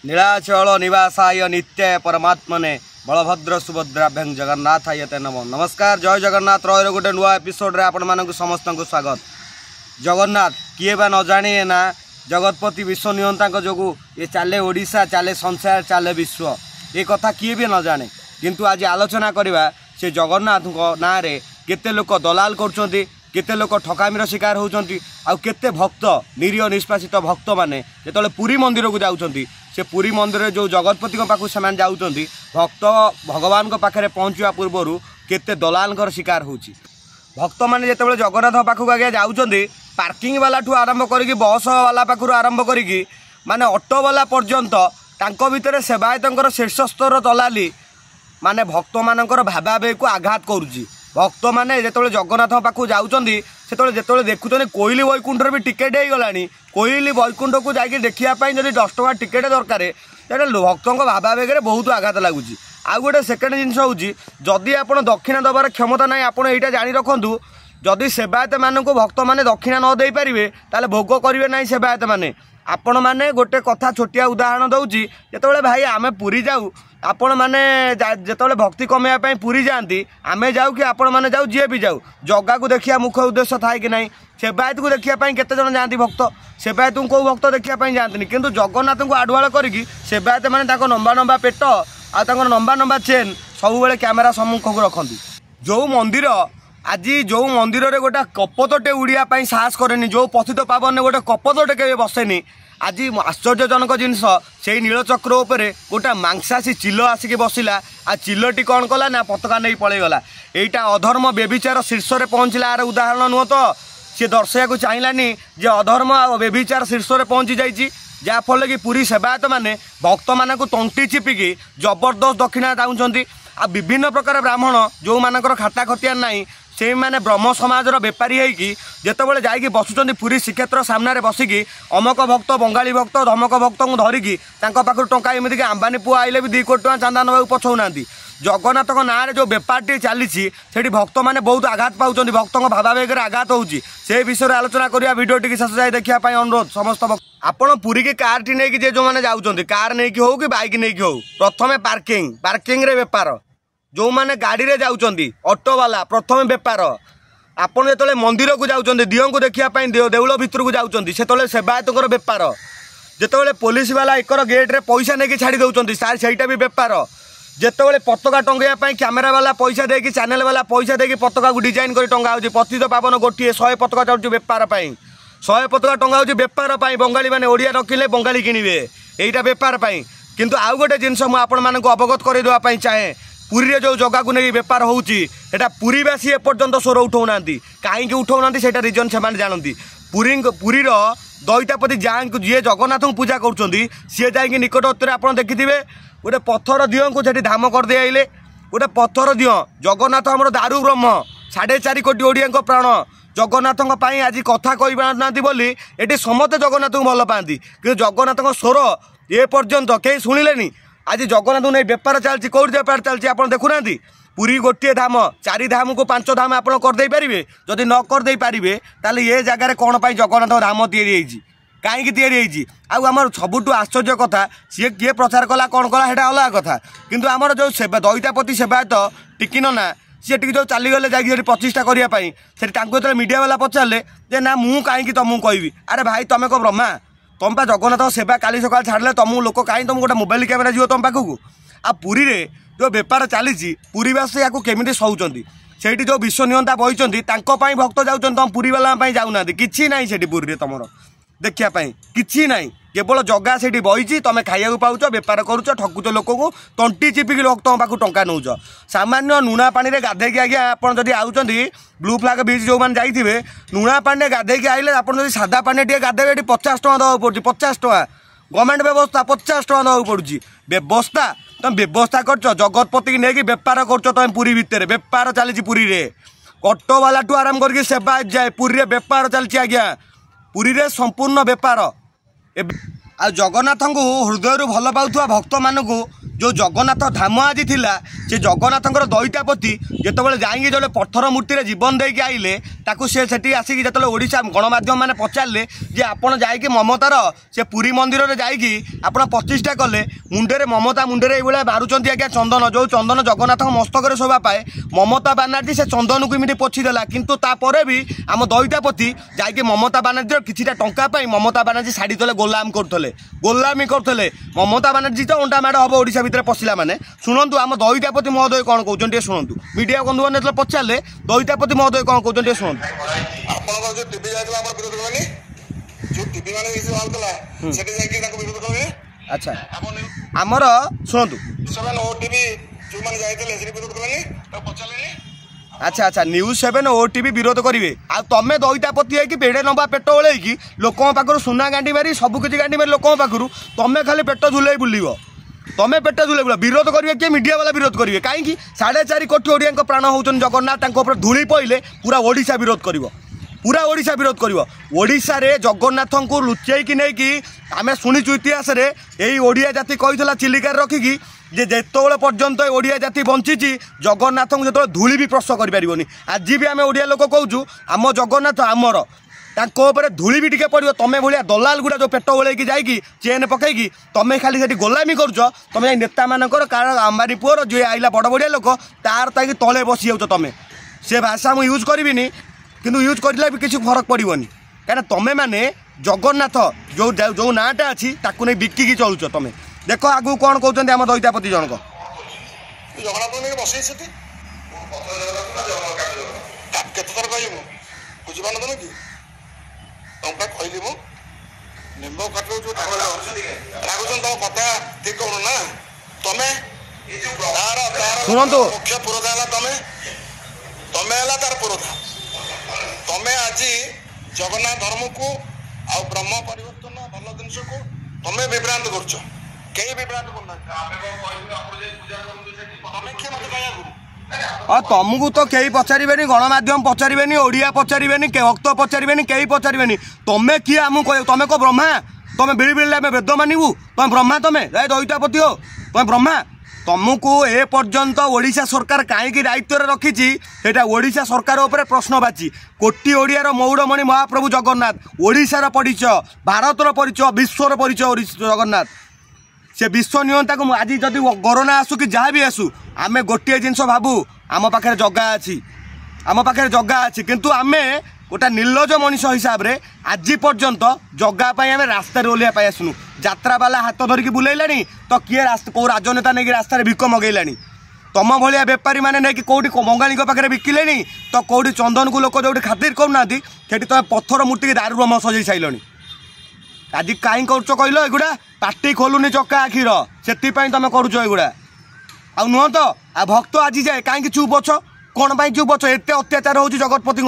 नीलाचल निवासाय नित्य परमात्मने बलभद्र सुभद्राभ्यं जगन्नाथाय ते नमः। नमस्कार, जय जगन्नाथ। रही गोटे नुआ एपिसोड आपण मानक समस्त को स्वागत। जगन्नाथ किए बा न जाने ना जगतपति विश्व नियंता जो ये चले ओडिशा, चले संसार, चले विश्व, ये कथा किए भी न जाने। किंतु आज आलोचना करवा से जगन्नाथ ना रे केते लोक दलाल कर केते लोक ठकामीर शिकार होउचंती आउ केते भक्त निरीह निष्पासित भक्त माने जेतले पुरी मंदिर को जाउचंती से पुरी मंदिर जो जगतपति पाखु से जाउचंती भक्त भगवान को पाखरे पहुँचवा पूर्व केते दलाल शिकार होउची। भक्त माने जेतले जगन्नाथ पाखु आगे जाउचंती पार्किंग वाला ठू आरंभ करिकी बस वाला पाखु आरंभ करिकी माने ऑटो वाला पर्यंत तांको भितर सेवायतर शीर्ष स्तर दलाली माने भक्त मानकर भावावेग को आघात करुची। भक्त मैंने जो जगन्नाथ पाखु जाऊँगी से देखुं कोईली वैकुंठर भी टिकेट हो गला। कोईली वैकुंठ को जाकि देखापी जब 10 टଙ୍କା टिकेट दरकार भक्त भावावेगे बहुत आघात लगुच। आउ गोटे सेकेंड जिनस हूँ जदि आप दक्षिणा दबार क्षमता ना आप यहाँ जाणी रखु जदि सेवायत मानक भक्त मैंने दक्षिणा न दे पारे ताले भोग करेंगे ना सेवायत मैंने। आपण मैंने गोटे कथा छोटिया उदाहरण दूसरी जो भाई आम पुरी जाऊ आपण मैंने जिते भक्ति कमेवाई पुरी जाती आमे जाऊ कि आपण मैंने जाऊ जी भी जाऊ जगह को देखिया मुख्य उद्देश्य थाए कि नहीं सेवायत को देखापी केते जन जाती भक्त सेवायत को भक्त देखापी जाती किंतु जगन्नाथ को आडुआल करी सेवायत मैंने लंबा लंबा पेट आ लंबा लंबा चेन सब बेले कैमेरा सम्मुख को रखती। जो मंदिर आज जो मंदिर रे गोटे कपतटे उड़ियापाई साहस करेनि जो पतित पावन गोटे कपतटे के बसेनि आज आश्चर्यजनक जिनस से नीलचक्र उपरे गोटे मांसासी चिल आसिक बसिला आ चिलटी कौन कला ना पताका नहीं पलैगला। एटा अधर्म बेविचार शीर्ष में पहुँचला यार उदाहरण नुह तो सी दर्शाया को चाहिलानी जे अधर्म आ बेविचार शीर्ष में पहुँची जाइए जहाँफल कि पुरी सेवायत मैंने भक्त मान को तंटी चिपिकी जबरदस्त दक्षिणा चाहते। आ विभिन्न प्रकार ब्राह्मण जो मानकर खाता खतियार ना से मैंने ब्रह्म समाजर बेपारी होगी जितेबाला जाकि बसुँच पुरी श्रीक्षेत्र सामने बसिकी अमक भक्त बंगाली भक्त धमक भक्त को धरिकी पाखु टंका एमती अंबानी पुआ आइले भी 2 कोटी टଙ୍କା चांदा ना पछौना। जगन्नाथ ना जो बेपारटी चली भक्त मैंने बहुत आघात पाँच भक्त भावावेगे आघात होची से विषय आलोचना करिया वीडियो टी शेष जाए देखापी अनुरोध समस्त भक्त। आपण पुरी की कार टी नहीं जो मैंने जाऊँच कार नहीं हो कि बैक नहीं हो प्रथम पार्किंग रे बेपार जो मैंने गाड़ी रे जाउचंदी ऑटो वाला प्रथम बेपार आपन जो मंदिर को जाउचंदी दियों को देखापी देउल भितर को जाउचंदी से सेवायतर बेपार जितेबाला पुलिस वाला एकर गेट रे पैसा नहीं छाड़ी दौरान सार सहीटा भी बेपार जितेबाला पताका टंगाई कैमेरा वाला पैसा देकी चैनल वाला पैसा देकी पताका को डिजाइन कर टंगा होची पतित पावन गोटे 100 पताका चलुची बेपार 100 पताका टंगा होची बेपार बंगाली मैंने ओडिया रखिले बंगाली किणवे यहीटा बेपार किंतु आउ गोटे जिनस मुझे आपण मानक अवगत करदेवाई चाहे पुरी रे जो जगह को नहीं बेपार होउची एटा पुरीवासी एपर्यंत स्वर उठाऊना कहीं उठाऊना से रिजन से जानती। पुरी दैतापति जहाँ जी जगन्नाथ को पूजा कर सी जा निकटत्व आप देखिथे गोटे पत्थर दियों को धाम कर दे आइले गोटे पत्थर दियो जगन्नाथ आम दारू ब्रह्म 4.5 कोटी ओडिया प्राण जगन्नाथ आज कथा कही पाना बोली ये समस्ते जगन्नाथ को भल पाती कि जगन्नाथ स्वर ए पर्यंत कहीं शुणिले। आज जगन्नाथ नहीं बेपार चलती कौट बेपार चलती आप देखुना पुरी गोटे धाम 4 धाम को 5 धाम आप करदे पारे जदि न करदे पारे ताले ये जगार कौन पाई जगन्नाथ धाम या कहीं तैयारी आमर सबुठ आश्चर्य कथा सी किए प्रचार कला कौन कला है अलग कथा किंतु आमर जो सेवा दैतापति सेवायत टिकिन ना सी टी जो चलीगले जाकि प्रतिष्ठा करने से मीडिया वाला पचारे जे ना मु कहीं तुमको कहबी अरे भाई तुम को ब्रह्मा तुम जगन्नाथ सेवा काली सकाल छाड़े तुम लोक कहीं तुम गोटे मोबाइल कैमेरा जीव तुम पाखक आ पुरी रे जो बेपार चली पुरीवासी या केमी शौचंदी से जो विश्व नियंता बही भक्त जाऊँ तुम पुरी वाला जाऊना कि ना से पुरी रे तुम देखापी कि ना केवल जगह से बही तुम खाइबा पाच बेपार करुच ठकुच लोक को तंटी चिपिकी भक्त पाखु टंका नौच सामान्य लुणा पानी रे गाधेकी आज्ञा आपड़ जब आउे ब्लू फ्लैग बीच जो मैंने जाइए लुणा पानी गाधेकी आइले आप सादा पानी टे गाधे 50 टଙ୍କା देवाक पड़ुଛି 50 टଙ୍କା गवर्नमेंट व्यवस्था 50 टଙ୍କା देवाक पड़ुଛି व्यवस्था तुम व्यवस्था कर जगतपति नहीं बेपार कर तुम पुरी भितर बेपार चली पुरी रे ऑटो वाला ठू आरंभ करके सेवायत जाए पुरी रे बेपार चलती आज्ञा पुरी रे संपूर्ण बेपार आ जगन्नाथ को हृदय भल पाउथुवा भक्त मानक जो जगन्नाथ धाम आज थिला से जगन्नाथंकर दैतापति जितेबाला जाइए जो पत्थर मूर्ति जीवन देके आइले ताकू से आसिक जो ओडिशा गणमाध्यम मैंने पचारे जे आपड़ जाकि ममतार से पुरी मंदिर में जाकि आप प्रतिष्ठा कले मुंडे ममता मुंडे ये बारुंच आज्ञा चंदन जो चंदन जगन्नाथ मस्तक शोभा पाए ममता बानार्जी से चंदन को एमती पोछीदेला किंतु तापर भी आम दैतापति जाकि ममता बानार्जी किछिटा टंका पाई ममता बानार्जी शाढ़ी तले गोलामी करते ममता बानार्जी तो अंटा माड़ हम ओडिशा भितर पशिला माने शुणु आम दैतापति महोदय कौन कहते शुणु मीडिया बंधु मैंने पचारे दैतापति महोदय कौन कहते शुणु अच्छा आमर शुणु अच्छा अच्छा न्यूज 7 ओटीवी विरोध करेंगे आ तमें दैतापति है कि पेड़े नवा पेट ओल्ल लोक पाखर सुना गांडी मारी सबकि गांडी मारी लोक पाखर तमें खाली पेट झुले बुल तमें पेट झुले बुल विरोध करेंगे किए मीडिया वाला विरोध करेंगे कहीं 4.5 कोटी ओडिया प्राण होचन जगन्नाथ धूली पड़े पूरा ओडिशा विरोध कर पूरा ओडिशा विरोध कर ओडिशा रे जगन्नाथ को लुचेकी नहीं कि आम शुणुचु इतिहास रे यही ओडिया जाति कही चिलिकार रखिकी जे जेतोले पर्यंत ओडिया जाति बंची जगन्नाथ को जो धूली भी प्रश्न करें आज भी आम ओडिया लोक कहूँ आम जगन्नाथ आमर तापर धूली भी टिके पड़ो तमें भाया दलाल गुड़ा जो पेट ओल्ल जाकि चेन पकईकी तमें खाली से गोलामी करुच तुम नेता मानकर कार अंबानी पुअर जी आइला बड़ बड़िया लोक तार ताकि तले बसी जाऊँ तुम से भाषा मुझे यूज करी किंतु यूज करले भी किसी फरक पड़ोनी कहीं तुम मैंने जगन्नाथ जो जो नाटा अच्छी ताकू नहीं बिकिकी चलुच तुम देख आगू कौन कहते आम दैतापति जनक शुणु मुख्य पुरोधा तमें आज जगन्नाथ धर्म को आ ब्रह्म परिवर्तन भल जिनस को तमें विभ्रांत कर तुमको तो कई पचारे गणमाध्यम पचारे ओडिया पचारे भक्त पचारे कई पचारे तुम्हें किए आमको तुम को ब्रह्मा तुम बिड़ी बिड़ी आम वेद मानू तुम ब्रह्मा तुम्हें दैतापति हो तुम ब्रह्मा तुमको ए पर्यंत ओडिशा सरकार कहीं दायित्व रखी ओडिशा सरकार उपर प्रश्नवाची कोटी ओडियार मौड़मणि महाप्रभु जगन्नाथ ओडिशार परिचय भारतर परिचय विश्वर परिचय जगन्नाथ से विश्व नियंता को आज जदि कोरोना आसू कि जहाँ भी आसू आम गोटे जिनस भावु आम पाखे जगह अच्छी आम पाखे जगह अच्छी किंतु आमे गोटा निर्लज मनीष हिसाब से आज पर्यंत जगापाई आम रास्ता ओल्लैया आसुनु यात्रा बाला हाथ धरिकी बुलेलानी तो किए कौ राजनेता नहीं रास्तार भिक मगेलानी तुम भाया बेपारी मैंने नहीं कौटी बंगाली पाखे बिकिले तो कौटी चंदन को लोक जो खातिर करना तुम पत्थर मूर्ति दारू रम सजै सारे आज कहीं कर कहल एगुड़ा पार्टी खोलुनी चक्का आखिर से तुम करुच एगुड़ा आ नुह तो आ भक्त आज जाए कहीं चुप अछ कौन पर चुप अछ एत अत्याचार हो जगतपति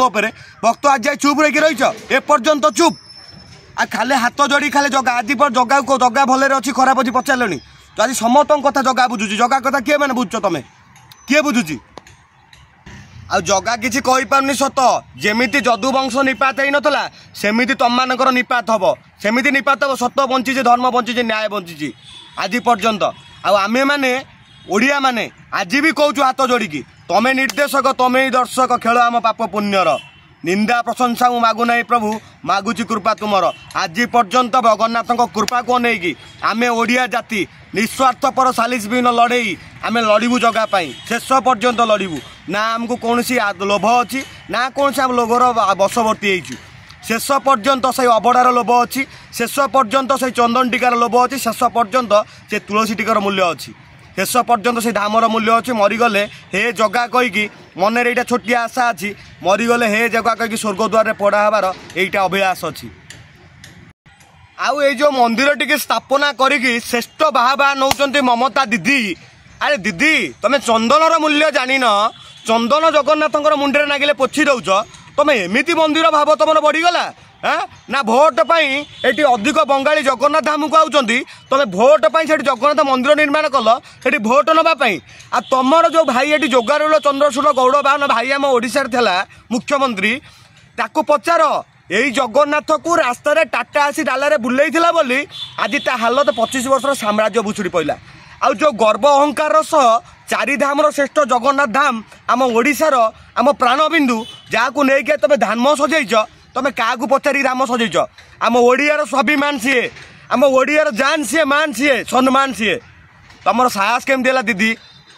भक्त आज जाए चुप रही रहीच एपर्यंत चुप आ खाले हाथ जोड़ी खाले जगह आज पर जगह को जगह भले अच्छी खराब अच्छी पचारे तो आज समस्त कथा जगह बुझुची जगह कथा किए मैंने बुझुच तुम किए बुझुची आ जगह किसी कहीपारनी सत जमीती जदुवंश निपात ही नाला सेमती तुम मानकर निपात हम सेमती निपात हम सत बंची धर्म बंची न्याय बंची आज पर्यंत आमे मैंने ओडिया माने आज भी कहूँ हाथ जोड़िकी तमें निर्देशक तमें ही दर्शक खेल आम पाप पुण्यर निंदा प्रशंसा मु मागु ना प्रभु मागुची कृपा तुमर आज पर्यंत जगन्नाथ कृपा को नहीं आमे ओडिया जाति निस्वार्थपर सालिस बिन लड़ई आमे लड़ू जगापाई शेष पर्यंत लड़ू ना आमको कौन लोभ अच्छी ना कौन आम लोभर बशवर्ती हो शेष पर्यंत से अबड़ार लोभ अच्छी शेष पर्यंत से चंदन टीकार लोभ अच्छी शेष पर्यंत से तुलसी टीकार मूल्य अच्छी शेष पर्यंत से धामर मूल्य अच्छी मरीगले हे जगह कहीकि मन यहाँ छोटिया आशा अच्छी मरीगले हे जगह कहीकि स्वर्गद्वार पड़ा हबार यहीटा अभिलाष अच्छी आउ ये जो मंदिर टी स्थापना करी श्रेष्ठ बाहा नौकरी ममता दीदी अरे दीदी तुम चंदनर मूल्य जान चंदन जगन्नाथ मुंडे नागिले पोछि दौच तुम एमती मंदिर भाव तुम बढ़ीगला हाँ ना भोट पाई एटी अधिक बंगाली जगन्नाथ धाम को आउचंदी तुम भोट पाई से जगन्नाथ मंदिर निर्माण कल से भोट नापी आ तुमर जो भाई ये जोगारूल चंद्रशूर गौड़ बाहन भाई आम ओडिशा थिला मुख्यमंत्री ताकू पचार यही जगन्नाथ को रास्तार टाटा आसी डालारे बुलेइथिला बोली आज ता हालत 25 वर्षर साम्राज्य भुषुड़ी पड़ा आउ जो गर्व अहंकार सह चारिधामर श्रेष्ठ जगन्नाथ धाम आम ओडिशार आम प्राणबिंदु जहाँ नहीं तुम धाम सजैच तुम क्या पचारि धाम सजैच आम ओडियार स्वाभिमान सी आम ओडियार जान सी मान सी सम्मान सी तुम साहस केमती है दीदी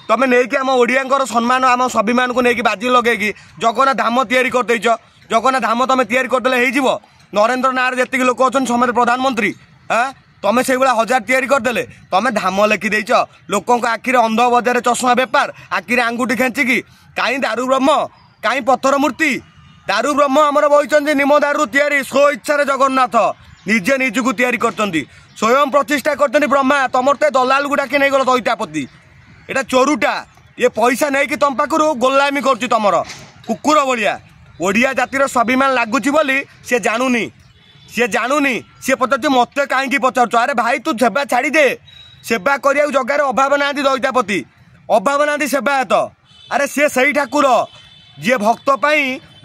तुम नहीं आम ओडिया सम्मान आम स्वाभिमान को लेकिन बाजी लगे जगन्नाथ धाम तैयारी करदेच जगन्नाथ धाम तुम तैयारी करदे हो नरेंद्र नायर जी लोक अच्छा समस्त प्रधानमंत्री हाँ तुम से हजार तैयारी करदे तुम धाम लिखिदेच लोक आखिरे अंध बजार चषमा बेपार आखिरे आंगुठी खेचिकी कहीं दारू ब्रह्म कहीं पत्थर मूर्ति दारू ब्रह्म आमर बही निम दारू तैयारी स्व इच्छा जगन्नाथ निजे निजक तैयारी कर स्वयं प्रतिष्ठा कर ब्रह्मा तुम तो दलाल गुड़ा कि नहीं गल दैतापति एटा चोरुटा ये पैसा नहीं कि तुम पाखु गोलामी कर तुम कुकुर भाया ओडिया जातिर स्वाभिमान लगुच बोली सी जानुनी सी पचार मत कहीं पचार अरे भाई तू सेवा छाड़ी दे सेवा करिया जगार अभाव ना दैतापति अभाव ना सेवायत अरे सी सही ठाकुर जी भक्त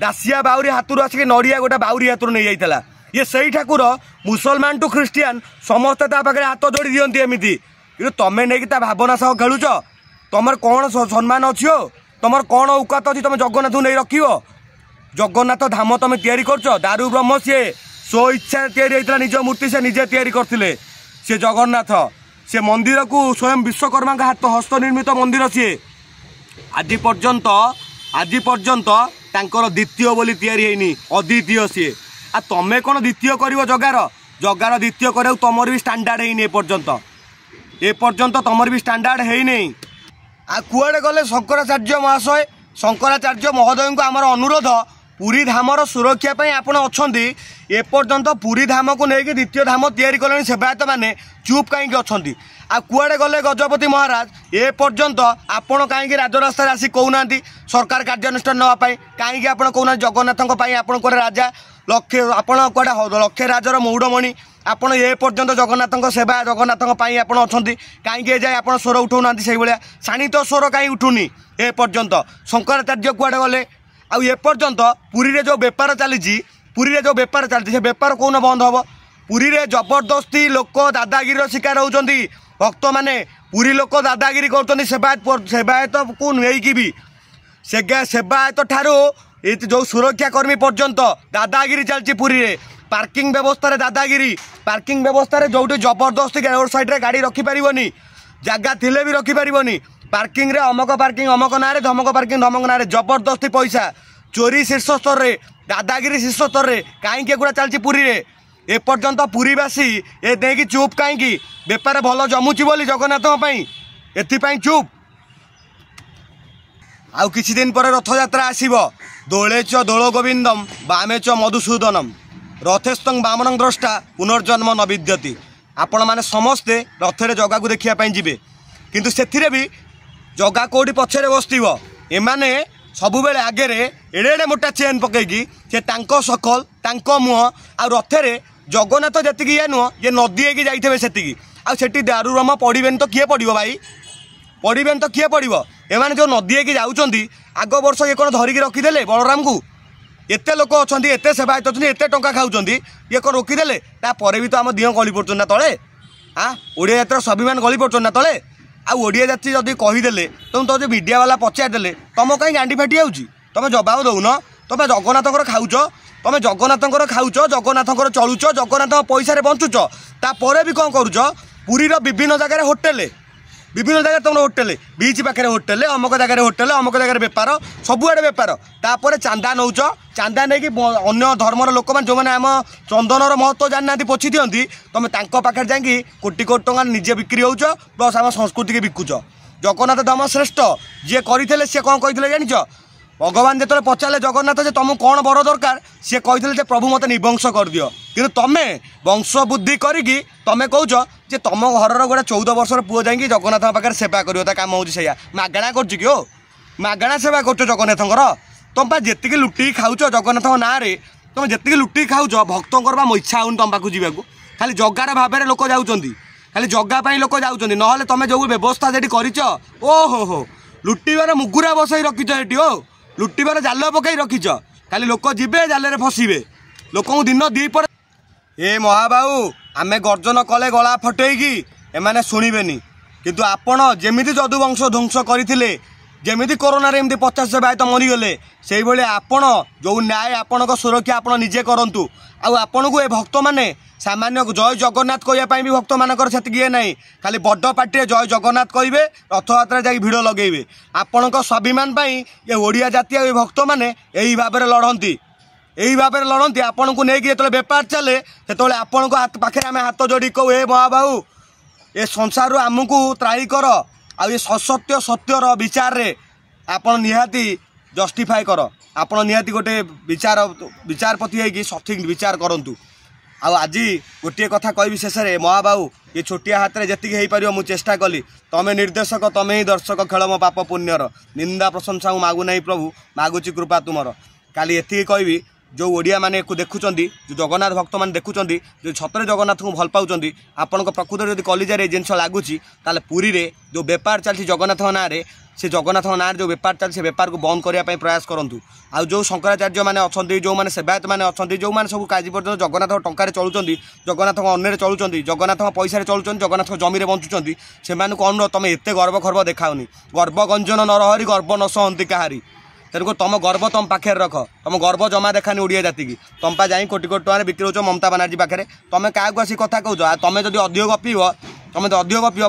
दासिया बाउरी हाथरू आसिक नड़िया गोटे बाउरी हाथरू नहीं जाइला ये सही ठाकुर मुसलमान टू ख्रीस्टियान समस्ते पाखे हाथ जोड़ी दिखती एमती कि तुम्हें नहीं भावना सह खेलुच तुम कौन सम्मान अच्छी हो तुम कौन औकात अच्छी तुम जगन्नाथ नहीं रख जगन्नाथ धाम तुम तैयारी कर दारू ब्रह्म सी स्व इच्छा या निज मूर्ति से निजे तैयारी करते सी जगन्नाथ से मंदिर को स्वयं विश्वकर्मा का हाथ हस्त निर्मित मंदिर सी आज पर्यंत तांकर द्वितीय बोली तैयारी होनी अद्वितीय सी आ तमें कौन द्वितीय कर जगार द्वितीय कर तुमर भी स्टैंडर्ड है एपर्यंत तुमर भी स्टैंडर्ड है नहीं आ कुआड़े गले शंकराचार्य महोदय को आमर अनुरोध पुरी धामर सुरक्षा आपण अच्छा एपर्यंत पुरी धाम को लेकिन द्वितीय धाम तैयारी कले सेवायत मैंने चुप कहीं अच्छा आ कुआड़े गले गजपति महाराज एपर्यंत आपण कहीं राजरास्ता आसी कहूना सरकार कार्यानुष्ठान नापी कहीं आप कहना जगन्नाथ आपण कोरे राजा लक्षे आपण कड़े लक्षे राजार मौड़मणि आपण एपर्यंत जगन्नाथ सेवा जगन्नाथ आपण अच्छा कहीं जाए आप स्वर उठाऊना से भाया शाणित स्वर कहीं उठुनी एपर्यंत शंकराचार्य कुआड़े गले आपर्यंत पुरी जो बेपार चली से बेपार कौन बंद हम पुरी रे जबरदस्ती लोक दादागिरी शिकार होती भक्त मैंने पुरी लोक दादागिरी कर सेवायत को लेकिन भी सेवायत ठारू जो सुरक्षाकर्मी पर्यंत दादागिरी चलती पुरी रे पार्किंग व्यवस्था दादागिरी पार्किंग व्यवस्था जो जबरदस्ती रोड साइड गाड़ी रखिपारनी जगह थिले भी रखिपारनी पार्किंग रे अमक ना धमक पार्किंग धमक ना जबरदस्ती पैसा चोरी शीर्ष स्तर रे दादागिरी शीर्ष स्तर रे कहीं एगुड़ा चलती पुरी रे एपर्यंत पुरीवासी ए देकी चुप कहीं बेपार भल जमुची बोली जगन्नाथ एपाई चुप आउ किछि दिन पर रथ यात्रा आसीबो दोले च दोल गोविंदम बामे च मधुसूदनम रथेस्तंग बामनं द्रष्टा पुनर्जन्म न विद्यति आपण माने समस्ते रथरे जगा को देखिया पई जिबे किंतु सेथिरे भी जगा कोडी पछरे बसतिबो एमाने सबु बेले आगे रे एडे एडे मोटा चेन पकईकी से तांको सकल तांको मुह आ रथरे जगन्नाथ जेतिकी ये नुह ये नदी की जाइथे सेतिकी आ सेठी दारू ब्रह्म पड़िबेन तो किए पड़िबो भाई पड़िबेन तो किए पड़िबो एमाने जो नदी की जाउचंदी आग वर्ष ये कौन धरिकी रखीदेले बलराम को एते लोक अच्छा एते सेवायत अच्छा एते टंका खाऊँ ये कौन रोकीदेले तापर भी तो आम दिह गली पड़ुन ना तले हाँ ओडिया जातिर स्वाभिमान गली पड़ुन ना तले आडिया जाति जदि कहीदेले तुम तो मीडिया वाला पचारिदेले तुम कहीं गांडी फाटी जाऊँगी तुम जवाब दौन तुम जगन्नाथ खाऊच तुम जगन्नाथ खाऊच जगन्नाथ चलुच जगन्नाथ पैसा बंचुच तापर भी कौन करुच पुरी विभिन्न जगह होटेल विभिन्न जगह तुम होटेल बीच पाखे होटेल अमुक जगह होटेल अमुक जगह बेपार सबुआड़े बेपार तापर चांदा नौच चांदा नहीं अन्य धर्मर लोक मैंने जो मैंने आम चंदनर महत्व जाना पोछि दिखती तुम पाखे जाकि कोटी कोटी टଙ୍କା निजे बिक्री हो प्लस आम संस्कृति की बिकुच जगन्नाथ धाम श्रेष्ठ जी करते सी कौन कहते जानिच भगवान जो पचारे जगन्नाथ जे तुमको कौन बर दरकार सी कहते प्रभु मत निवंश कर दियो कि तुम वंश बुद्धि करी तुम कौच जे तुम घर गोटे 14 वर्षर पुओ जाकि जगन्नाथ पाखे सेवा कर काम हो मागणा कर मागणा सेवा कर जगन्नाथ तुम जी लुटी खाऊच जगन्नाथ ना तुम जी लुटी खाऊच भक्त इच्छा होनी तुम पाक जावाक खाली जगार भाव में लोक जाऊँच खाली जगापी लोक जाऊँच ना तुम जो व्यवस्था जी कर ओहो हो लुटार मुगुरा बसई रखीच ये लुटार जाल पकई रखीच खाली लोक जीवे जाल फसवे लोक दिन दीपर ए महाबाबू आमे गर्जन कले गला फटेगी एमाने शुणिबेनी କିନ୍ତୁ ଆପଣ ଯେମିତି ଯଦୁବଂଶ ଧ୍ୱଂସ କରିଥିଲେ, ଯେମିତି କରୋନାରେ ଏମିତି 50 ସେବାୟତ ମରିଗଲେ, ସେଇଭଳି ଆପଣ ଯେଉଁ ନ୍ୟାୟ ଆପଣଙ୍କ ସୁରକ୍ଷା ଆପଣ ନିଜେ କରନ୍ତୁ। ଆଉ ଆପଣଙ୍କୁ ଏ ଭକ୍ତମାନେ ସାମାନ୍ୟ ଜୟ ଜଗନ୍ନାଥ କହିବା ପାଇଁ ବି ଭକ୍ତମାନଙ୍କର ସେତିକି ଇଏ ନାହିଁ, ଖାଲି ବଡ଼ ପାଟିରେ ଜୟ ଜଗନ୍ନାଥ କହିବେ, ରଥଯାତ୍ରାରେ ଯାଇକି ଭିଡ଼ ଲଗେଇବେ। ଆପଣଙ୍କ ସ୍ୱାଭିମାନ ପାଇଁ ଏ ଓଡ଼ିଆ ଜାତି ଆଉ ଏ ଭକ୍ତମାନେ ଏହି ଭାବରେ ଲଢ଼ନ୍ତି, ଆପଣଙ୍କୁ ନେଇକି ଯେତେବେଳେ ବେପାର ଚାଲେ ସେତେବେଳେ ଆପଣଙ୍କ ପାଖରେ ଆମେ ହାତ ଯୋଡ଼ି କହୁ, ହେ ମହାବାହୁ ଏ ସଂସାରରୁ ଆମକୁ ତ୍ରାହି କର, ଆଉ ଏ ସତ୍ୟ ସତ୍ୟର ବିଚାରରେ ଆପଣ ନିହାତି ଜଷ୍ଟିଫାଏ କର, ଆପଣ ନିହାତି ଗୋଟେ ବିଚାରପତି ହେଇକି ସଠିକ୍ ବିଚାର କରନ୍ତୁ। ଆଉ ଆଜି ଗୋଟିଏ କଥା କହିବି ଶେଷରେ, ମହାବାହୁ ଏ ଛୋଟିଆ ହାତରେ ଯେତିକି ହେଇପାରିବ ମୁଁ ଚେଷ୍ଟା କଲି। ତମେ ନିର୍ଦ୍ଦେଶକ, ତମେ ହିଁ ଦର୍ଶକ, ଖେଳ ମୋ ପାପ ପୁଣ୍ୟର, ନିନ୍ଦା ପ୍ରଶଂସା ମୁଁ ମାଗୁ ନାହିଁ ପ୍ରଭୁ, ମାଗୁଛି କୃପା ତୁମର। କାଲି ଏତିକି କହିବି, ଯେଉଁ ଓଡ଼ିଆ ମାନେ ଦେଖୁଛନ୍ତି, ଯେଉଁ ଜଗନ୍ନାଥ ଭକ୍ତମାନେ ଦେଖୁଛନ୍ତି, ଯେଉଁ ସତରେ ଜଗନ୍ନାଥଙ୍କୁ ଭଲ ପାଉଛନ୍ତି, ଆପଣଙ୍କ ପ୍ରକୃତରେ ଯଦି କଲିଜାରେ ଏ ଜିନିଷ ଲାଗୁଛି, ତାହେଲେ ପୁରୀରେ ଯେଉଁ ବେପାର ଚାଲିଛି ଜଗନ୍ନାଥଙ୍କ ନାଁରେ, ସେ ଜଗନ୍ନାଥଙ୍କ ନାଁରେ ଯେଉଁ ବେପାର ଚାଲିଛି, ସେ ବେପାରକୁ ବନ୍ଦ କରିବା ପାଇଁ ପ୍ରୟାସ କରନ୍ତୁ। ଆଉ ଯେଉଁ ଶଙ୍କରାଚାର୍ଯ୍ୟ ମାନେ ଅଛନ୍ତି, ଯେଉଁମାନେ ସେବାୟତ ମାନେ ଅଛନ୍ତି, ଯେଉଁମାନେ ସବୁ ଆଜି ପର୍ଯ୍ୟନ୍ତ ଜଗନ୍ନାଥଙ୍କ ଟଙ୍କାରେ ଚଳୁଛନ୍ତି, ଜଗନ୍ନାଥଙ୍କ ଅନ୍ନରେ ଚଳୁଛନ୍ତି, ଜଗନ୍ନାଥଙ୍କ ପଇସାରେ ଚଳୁଛନ୍ତି, ଜଗନ୍ନାଥଙ୍କ ଜମିରେ ବଞ୍ଚୁଛନ୍ତି, ସେମାନଙ୍କୁ ଅନୁରୋଧ, ତମେ ଏତେ ଗର୍ବ ଦେଖାଉନି। ଗର୍ବ ଗଞ୍ଜନ ନରହରି, ଗର୍ବ ନ ସହନ୍ତି କାହାରି। ତେଣୁକ ତୁମ ଗର୍ବ ତୁମ ପାଖରେ ରଖ, ତୁମ ଗର୍ବ ଜମା ଦେଖାନି ଓଡ଼ିଆ ଜାତିକି। ତୁମ ପା ଯାଇ କୋଟି କୋଟି ଟଙ୍କାରେ ବିକ୍ରି ହେଉଛ ମମତା ବାନାର୍ଜୀ ପାଖରେ, ତୁମେ କାହାକୁ ଆସି କଥା କହୁଛ? ଆଉ ତୁମେ ଯଦି ଅଧିକ ଗପିବ,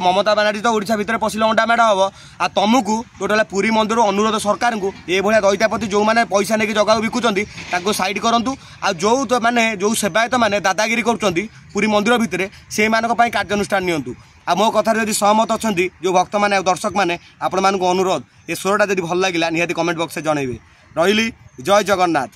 ମମତା ବାନାର୍ଜୀ ତ ଓଡ଼ିଶା ଭିତରେ ପଶିଲେ ଅଣ୍ଡା ମାଡ଼ ହେବ। ଆଉ ତୁମକୁ ଟୋଟାଲ ପୁରୀ ମନ୍ଦିର ଅନୁରୋଧ ସରକାରଙ୍କୁ, ଏଭଳିଆ ଦଇତାପତି ଯେଉଁମାନେ ପଇସା ନେଇକି ଜଗାକୁ ବିକୁଛନ୍ତି ତାଙ୍କୁ ସାଇଡ୍ କରନ୍ତୁ। ଆଉ ଯେଉଁ ସେବାୟତ ମାନେ ଦାଦାଗିରି କରୁଛନ୍ତି ପୁରୀ ମନ୍ଦିର ଭିତରେ, ସେଇମାନଙ୍କ ପାଇଁ କାର୍ଯ୍ୟାନୁଷ୍ଠାନ ନିଅନ୍ତୁ। ଆଉ ମୋ କଥାରେ ଯଦି ସହମତ ଅଛନ୍ତି ଯେଉଁ ଭକ୍ତମାନେ ଆଉ ଦର୍ଶକମାନେ, ଆପଣମାନଙ୍କୁ ଅନୁରୋଧ, ଏ ସ୍ୱରଟା ଯଦି ଭଲ ଲାଗିଲା ନିହାତି କମେଣ୍ଟ ବକ୍ସରେ ଜଣାଇବେ। ରହିଲି, ଜୟ ଜଗନ୍ନାଥ।